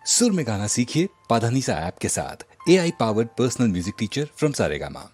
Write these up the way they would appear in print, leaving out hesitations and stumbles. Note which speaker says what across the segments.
Speaker 1: सुर में गाना सीखिए पाधानीसा ऐप के साथ। AI powered personal music teacher from Saregama.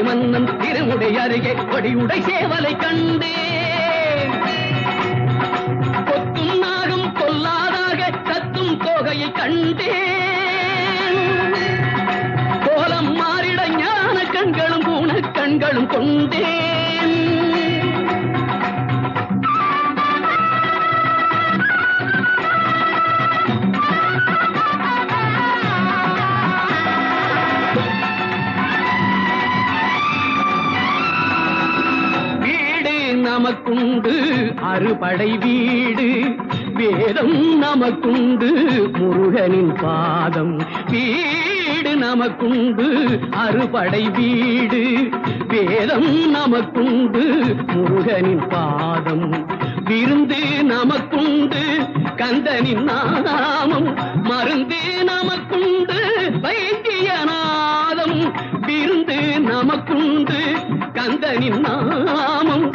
Speaker 2: மன்னன் திருமுடி அருகே கொடியுடை சேவலை கண்டேன். கொத்தும் நாகம் கொல்லாதாக கத்தும் தோகையை கண்டேன். கோலம் மாறிட ஞான கண்களும் ஊன கண்களும் கொண்டேன். நமக்குண்டு அறுபடை வீடு, வேதம் நமக்குண்டு முருகனின் பாதம். வீடு நமக்குண்டு அறுபடை வீடு, வேதம் நமக்குண்டு முருகனின் பாதம். விருந்து நமக்குண்டு கந்தனின் நாமம், மருந்து நமக்குண்டு வைத்தியநாதம். விருந்து நமக்குண்டு கந்தனின் நாமம்,